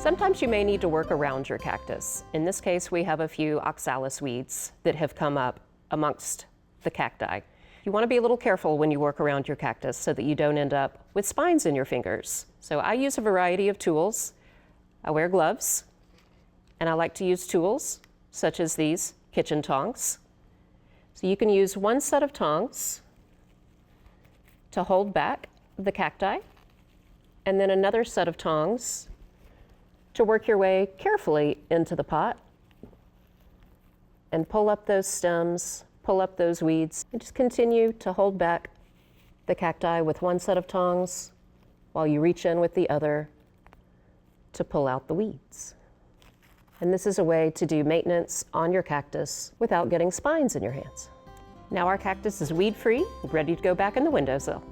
Sometimes you may need to work around your cactus. In this case, we have a few oxalis weeds that have come up amongst the cacti. You want to be a little careful when you work around your cactus so that you don't end up with spines in your fingers. So I use a variety of tools. I wear gloves, and I like to use tools such as these kitchen tongs. So you can use one set of tongs to hold back the cacti, and then another set of tongs to work your way carefully into the pot and pull up those stems, pull up those weeds, and just continue to hold back the cacti with one set of tongs while you reach in with the other to pull out the weeds. And this is a way to do maintenance on your cactus without getting spines in your hands. Now our cactus is weed-free, ready to go back in the windowsill.